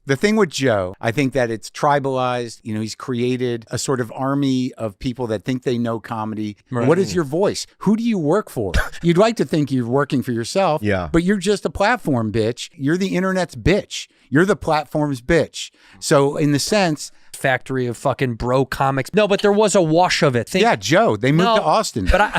The thing with Joe, I think that it's tribalized. You know, he's created a sort of army of people that think they know comedy. Right. What is your voice? Who do you work for? You'd like to think you're working for yourself, but you're just a platform bitch. You're the internet's bitch. You're the platform's bitch. So in the sense... Factory of fucking bro comics. No, but there was a wash of it. Yeah, Joe. They moved to Austin. But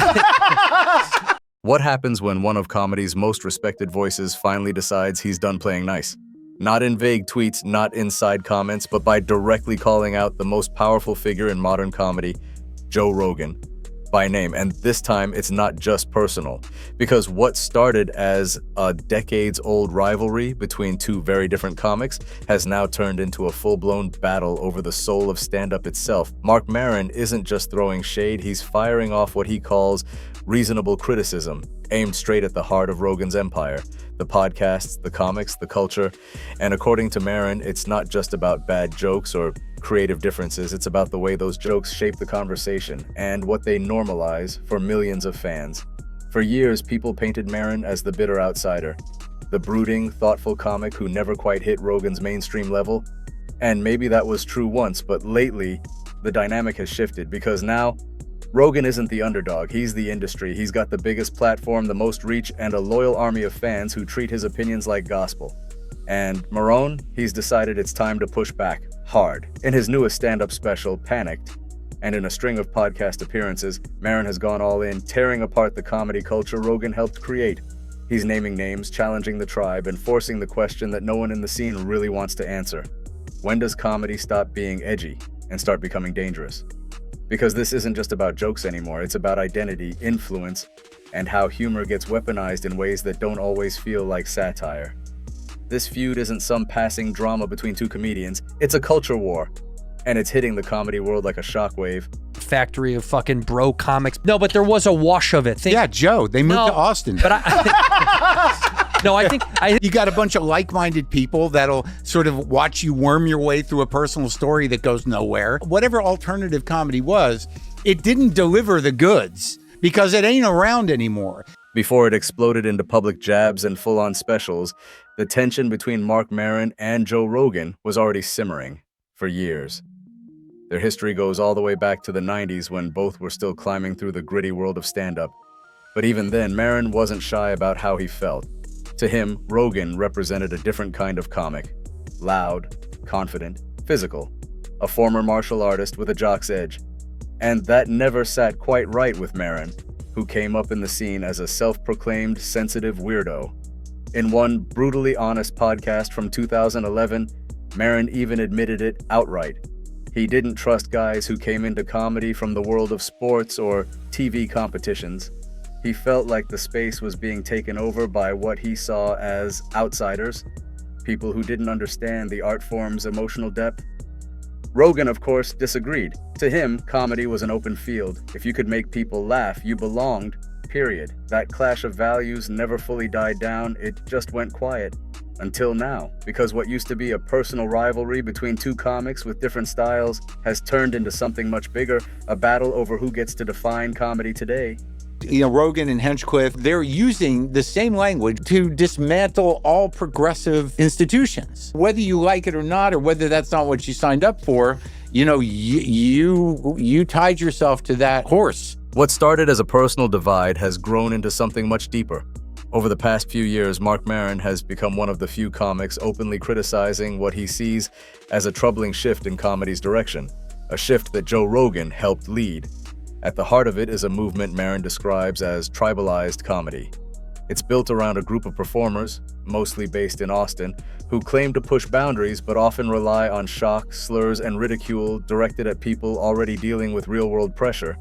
What happens when one of comedy's most respected voices finally decides he's done playing nice? Not in vague tweets, not in side comments, but by directly calling out the most powerful figure in modern comedy, Joe Rogan, by name. And this time, it's not just personal, because what started as a decades-old rivalry between two very different comics has now turned into a full-blown battle over the soul of stand-up itself. Marc Maron isn't just throwing shade, he's firing off what he calls reasonable criticism, aimed straight at the heart of Rogan's empire, the podcasts, the comics, the culture. And according to Maron, it's not just about bad jokes or creative differences, it's about the way those jokes shape the conversation and what they normalize for millions of fans. For years, people painted Maron as the bitter outsider, the brooding, thoughtful comic who never quite hit Rogan's mainstream level. And maybe that was true once, but lately, the dynamic has shifted because now, Rogan isn't the underdog, he's the industry. He's got the biggest platform, the most reach, and a loyal army of fans who treat his opinions like gospel. And Maron, he's decided it's time to push back, hard. In his newest stand-up special, Panicked, and in a string of podcast appearances, Maron has gone all in, tearing apart the comedy culture Rogan helped create. He's naming names, challenging the tribe, and forcing the question that no one in the scene really wants to answer. When does comedy stop being edgy and start becoming dangerous? Because this isn't just about jokes anymore, it's about identity, influence, and how humor gets weaponized in ways that don't always feel like satire. This feud isn't some passing drama between two comedians, it's a culture war, and it's hitting the comedy world like a shockwave. Factory of fucking bro comics. No, but there was a wash of it. Yeah, Joe, they moved to Austin. But I think you got a bunch of like-minded people that'll sort of watch you worm your way through a personal story that goes nowhere. Whatever alternative comedy was, it didn't deliver the goods because it ain't around anymore. Before it exploded into public jabs and full-on specials, the tension between Marc Maron and Joe Rogan was already simmering for years. Their history goes all the way back to the 90s when both were still climbing through the gritty world of stand-up. But even then, Maron wasn't shy about how he felt. To him, Rogan represented a different kind of comic. Loud, confident, physical. A former martial artist with a jock's edge. And that never sat quite right with Maron, who came up in the scene as a self-proclaimed sensitive weirdo. In one brutally honest podcast from 2011, Maron even admitted it outright. He didn't trust guys who came into comedy from the world of sports or TV competitions. He felt like the space was being taken over by what he saw as outsiders, people who didn't understand the art form's emotional depth. Rogan, of course, disagreed. To him, comedy was an open field. If you could make people laugh, you belonged, period. That clash of values never fully died down, it just went quiet. Until now, because what used to be a personal rivalry between two comics with different styles has turned into something much bigger, a battle over who gets to define comedy today. You know, Rogan and Hinchcliffe, they're using the same language to dismantle all progressive institutions. Whether you like it or not, or whether that's not what you signed up for, you know, you tied yourself to that horse. What started as a personal divide has grown into something much deeper. Over the past few years, Marc Maron has become one of the few comics openly criticizing what he sees as a troubling shift in comedy's direction, a shift that Joe Rogan helped lead. At the heart of it is a movement Maron describes as tribalized comedy. It's built around a group of performers, mostly based in Austin, who claim to push boundaries but often rely on shock, slurs, and ridicule directed at people already dealing with real-world pressure.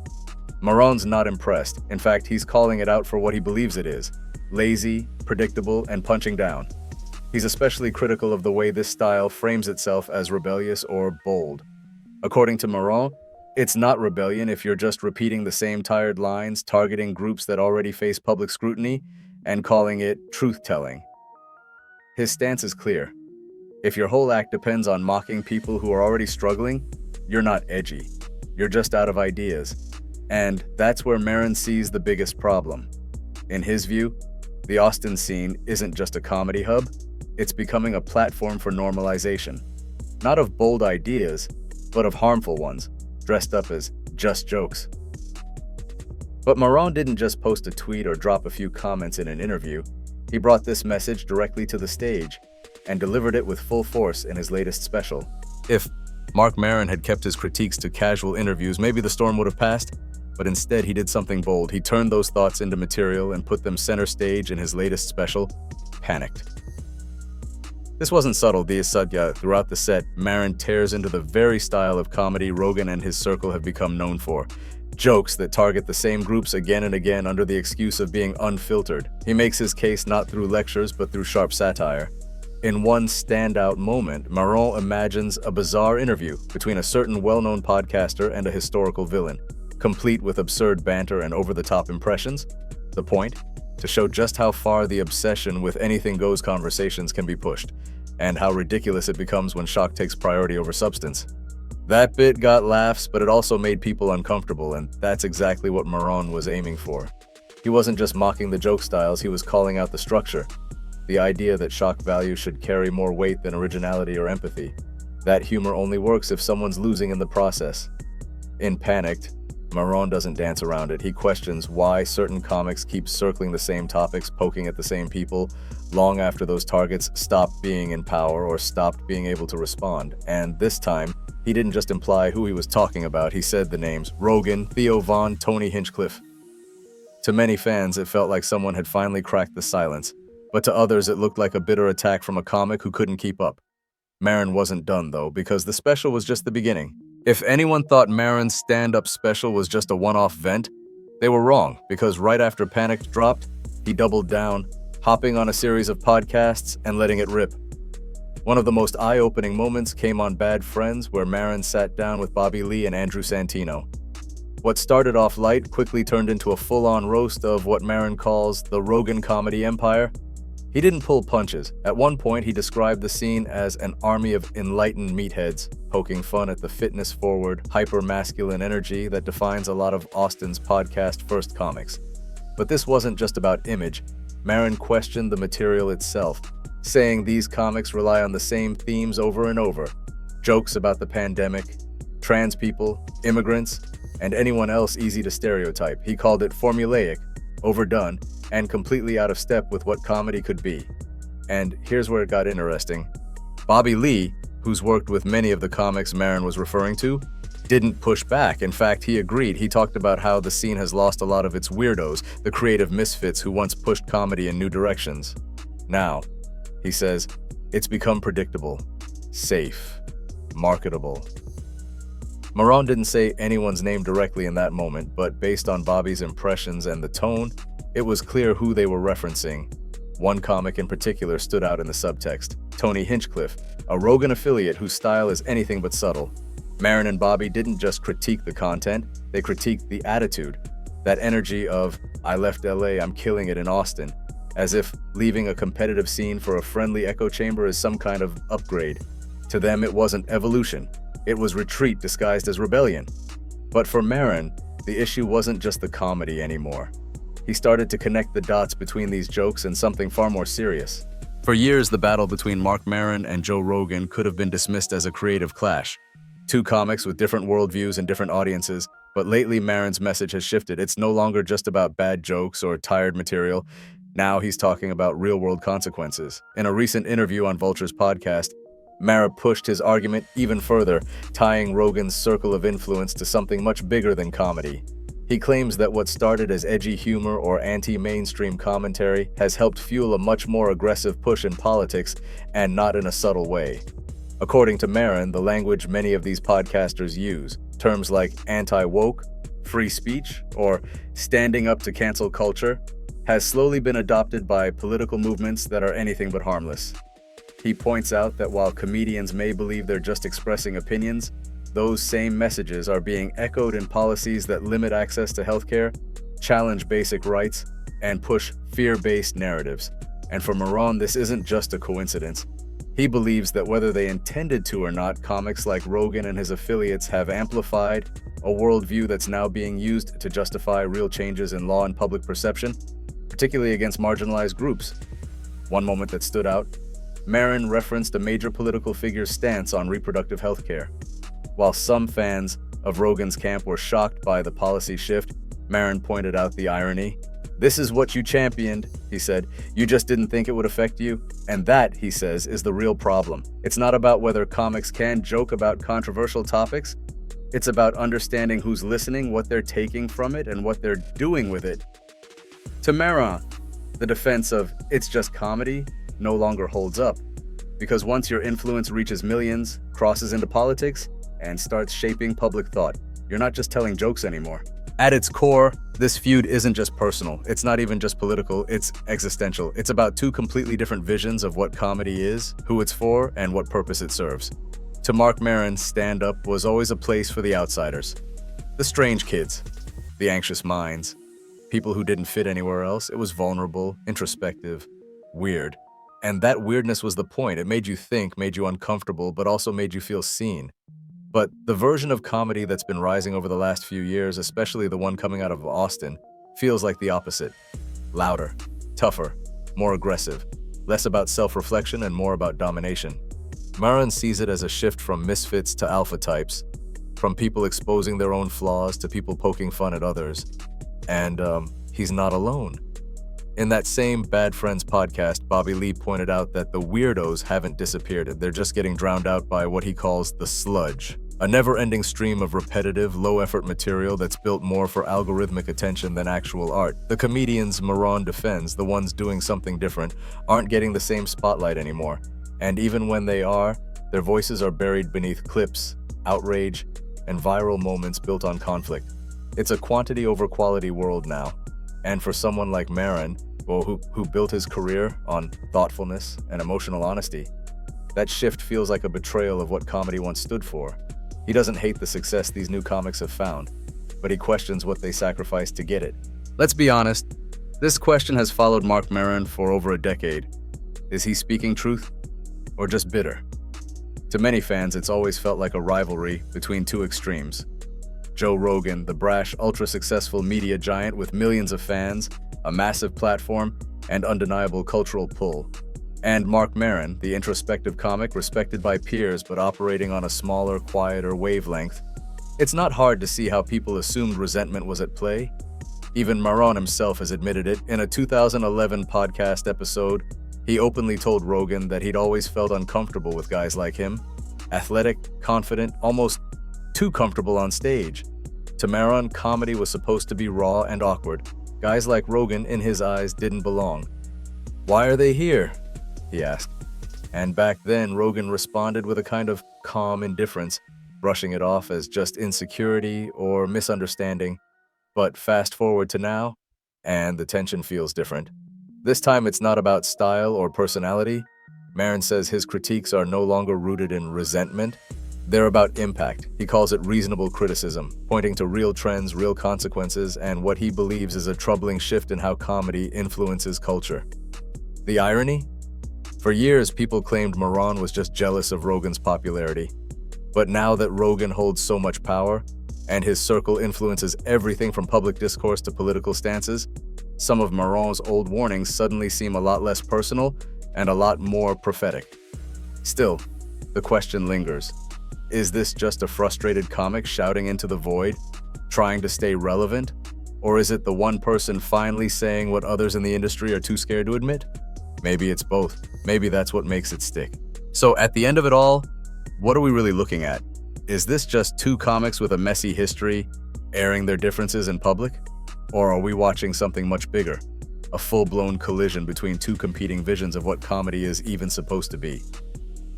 Maron's not impressed. In fact, he's calling it out for what he believes it is: lazy, predictable, and punching down. He's especially critical of the way this style frames itself as rebellious or bold. According to Maron, it's not rebellion if you're just repeating the same tired lines, targeting groups that already face public scrutiny, and calling it truth-telling. His stance is clear. If your whole act depends on mocking people who are already struggling, you're not edgy. You're just out of ideas. And that's where Maron sees the biggest problem. In his view, the Austin scene isn't just a comedy hub, it's becoming a platform for normalization. Not of bold ideas, but of harmful ones, dressed up as just jokes. But Maron didn't just post a tweet or drop a few comments in an interview. He brought this message directly to the stage and delivered it with full force in his latest special. If Marc Maron had kept his critiques to casual interviews, maybe the storm would have passed, but instead he did something bold. He turned those thoughts into material and put them center stage in his latest special, Panicked. This wasn't subtle, throughout the set, Maron tears into the very style of comedy Rogan and his circle have become known for. Jokes that target the same groups again and again under the excuse of being unfiltered. He makes his case not through lectures, but through sharp satire. In one standout moment, Maron imagines a bizarre interview between a certain well-known podcaster and a historical villain, complete with absurd banter and over-the-top impressions. The point? To show just how far the obsession with anything-goes conversations can be pushed, and how ridiculous it becomes when shock takes priority over substance. That bit got laughs, but it also made people uncomfortable, and that's exactly what Maron was aiming for. He wasn't just mocking the joke styles, he was calling out the structure. The idea that shock value should carry more weight than originality or empathy. That humor only works if someone's losing in the process. In Panicked, Maron doesn't dance around it. He questions why certain comics keep circling the same topics, poking at the same people, long after those targets stopped being in power or stopped being able to respond. And this time, he didn't just imply who he was talking about, he said the names Rogan, Theo Von, Tony Hinchcliffe. To many fans, it felt like someone had finally cracked the silence, but to others it looked like a bitter attack from a comic who couldn't keep up. Maron wasn't done though, because the special was just the beginning. If anyone thought Maron's stand-up special was just a one-off vent, they were wrong, because right after Panicked dropped, he doubled down, hopping on a series of podcasts and letting it rip. One of the most eye-opening moments came on Bad Friends, where Maron sat down with Bobby Lee and Andrew Santino. What started off light quickly turned into a full-on roast of what Maron calls the Rogan comedy empire. He didn't pull punches. At one point, he described the scene as an army of enlightened meatheads, poking fun at the fitness-forward, hyper-masculine energy that defines a lot of Austin's podcast-first comics. But this wasn't just about image. Maron questioned the material itself, saying these comics rely on the same themes over and over. Jokes about the pandemic, trans people, immigrants, and anyone else easy to stereotype. He called it formulaic, overdone, and completely out of step with what comedy could be. And here's where it got interesting. Bobby Lee, who's worked with many of the comics Maron was referring to, didn't push back. In fact, he agreed. He talked about how the scene has lost a lot of its weirdos, the creative misfits who once pushed comedy in new directions. Now, he says, it's become predictable, safe, marketable. Maron didn't say anyone's name directly in that moment, but based on Bobby's impressions and the tone, it was clear who they were referencing. One comic in particular stood out in the subtext, Tony Hinchcliffe, a Rogan affiliate whose style is anything but subtle. Maron and Bobby didn't just critique the content, they critiqued the attitude, that energy of, I left LA, I'm killing it in Austin, as if leaving a competitive scene for a friendly echo chamber is some kind of upgrade. To them, it wasn't evolution, it was retreat disguised as rebellion. But for Maron, the issue wasn't just the comedy anymore. He started to connect the dots between these jokes and something far more serious. For years, the battle between Marc Maron and Joe Rogan could have been dismissed as a creative clash. Two comics with different worldviews and different audiences, but lately Maron's message has shifted. It's no longer just about bad jokes or tired material. Now he's talking about real-world consequences. In a recent interview on Vulture's podcast, Maron pushed his argument even further, tying Rogan's circle of influence to something much bigger than comedy. He claims that what started as edgy humor or anti-mainstream commentary has helped fuel a much more aggressive push in politics, and not in a subtle way. According to Maron, the language many of these podcasters use, terms like anti-woke, free speech, or standing up to cancel culture, has slowly been adopted by political movements that are anything but harmless. He points out that while comedians may believe they're just expressing opinions, those same messages are being echoed in policies that limit access to healthcare, challenge basic rights, and push fear-based narratives. And for Maron, this isn't just a coincidence. He believes that whether they intended to or not, comics like Rogan and his affiliates have amplified a worldview that's now being used to justify real changes in law and public perception, particularly against marginalized groups. One moment that stood out, Maron referenced a major political figure's stance on reproductive health care. While some fans of Rogan's camp were shocked by the policy shift, Maron pointed out the irony. "This is what you championed," he said. "You just didn't think it would affect you." And that, he says, is the real problem. It's not about whether comics can joke about controversial topics. It's about understanding who's listening, what they're taking from it, and what they're doing with it. To Maron, the defense of "it's just comedy" no longer holds up. Because once your influence reaches millions, crosses into politics, and starts shaping public thought, you're not just telling jokes anymore. At its core, this feud isn't just personal. It's not even just political, it's existential. It's about two completely different visions of what comedy is, who it's for, and what purpose it serves. To Marc Maron, stand-up was always a place for the outsiders. The strange kids, the anxious minds, people who didn't fit anywhere else. It was vulnerable, introspective, weird. And that weirdness was the point. It made you think, made you uncomfortable, but also made you feel seen. But the version of comedy that's been rising over the last few years, especially the one coming out of Austin, feels like the opposite. Louder, tougher, more aggressive, less about self-reflection and more about domination. Maron sees it as a shift from misfits to alpha types, from people exposing their own flaws to people poking fun at others. And he's not alone. In that same Bad Friends podcast, Bobby Lee pointed out that the weirdos haven't disappeared. They're just getting drowned out by what he calls the sludge, a never-ending stream of repetitive, low-effort material that's built more for algorithmic attention than actual art. The comedians Maron defends, the ones doing something different, aren't getting the same spotlight anymore. And even when they are, their voices are buried beneath clips, outrage, and viral moments built on conflict. It's a quantity over quality world now. And for someone like Maron, who built his career on thoughtfulness and emotional honesty, that shift feels like a betrayal of what comedy once stood for. He doesn't hate the success these new comics have found, but he questions what they sacrificed to get it. Let's be honest, this question has followed Marc Maron for over a decade. Is he speaking truth, or just bitter? To many fans, it's always felt like a rivalry between two extremes. Joe Rogan, the brash, ultra-successful media giant with millions of fans, a massive platform, and undeniable cultural pull. And Marc Maron, the introspective comic respected by peers but operating on a smaller, quieter wavelength. It's not hard to see how people assumed resentment was at play. Even Maron himself has admitted it. In a 2011 podcast episode, he openly told Rogan that he'd always felt uncomfortable with guys like him. Athletic, confident, almost too comfortable on stage. To Maron, comedy was supposed to be raw and awkward. Guys like Rogan, in his eyes, didn't belong. "Why are they here?" he asked. And back then, Rogan responded with a kind of calm indifference, brushing it off as just insecurity or misunderstanding. But fast forward to now, and the tension feels different. This time it's not about style or personality. Maron says his critiques are no longer rooted in resentment. They're about impact. He calls it reasonable criticism, pointing to real trends, real consequences, and what he believes is a troubling shift in how comedy influences culture. The irony? For years, people claimed Maron was just jealous of Rogan's popularity. But now that Rogan holds so much power, and his circle influences everything from public discourse to political stances, some of Maron's old warnings suddenly seem a lot less personal and a lot more prophetic. Still, the question lingers. Is this just a frustrated comic shouting into the void, trying to stay relevant? Or is it the one person finally saying what others in the industry are too scared to admit? Maybe it's both. Maybe that's what makes it stick. So at the end of it all, what are we really looking at? Is this just two comics with a messy history, airing their differences in public? Or are we watching something much bigger? A full-blown collision between two competing visions of what comedy is even supposed to be.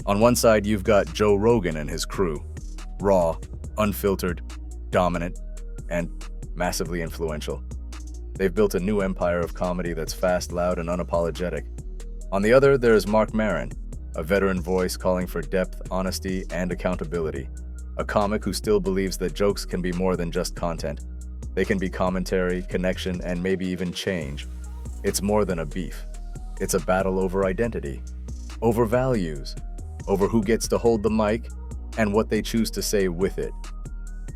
On one side, you've got Joe Rogan and his crew. Raw, unfiltered, dominant, and massively influential. They've built a new empire of comedy that's fast, loud, and unapologetic. On the other, there's Marc Maron, a veteran voice calling for depth, honesty, and accountability. A comic who still believes that jokes can be more than just content. They can be commentary, connection, and maybe even change. It's more than a beef. It's a battle over identity, over values, over who gets to hold the mic, and what they choose to say with it.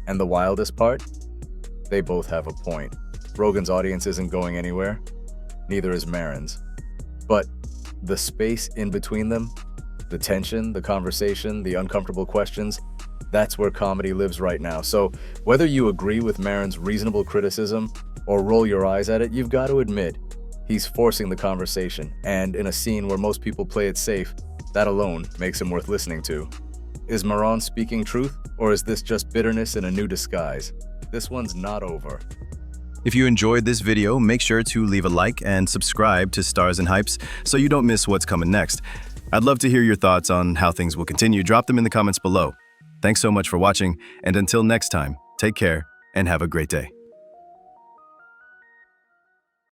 And the wildest part? They both have a point. Rogan's audience isn't going anywhere. Neither is Maron's. But the space in between them, The tension, the conversation, the uncomfortable questions, that's where comedy lives right now. So whether you agree with Maron's reasonable criticism or roll your eyes at it, you've got to admit, he's forcing the conversation. And in a scene where most people play it safe, that alone makes him worth listening to. Is Maron speaking truth, or is this just bitterness in a new disguise? This one's not over. If you enjoyed this video, make sure to leave a like and subscribe to Stars and Hypes so you don't miss what's coming next. I'd love to hear your thoughts on how things will continue. Drop them in the comments below. Thanks so much for watching, and until next time, take care and have a great day.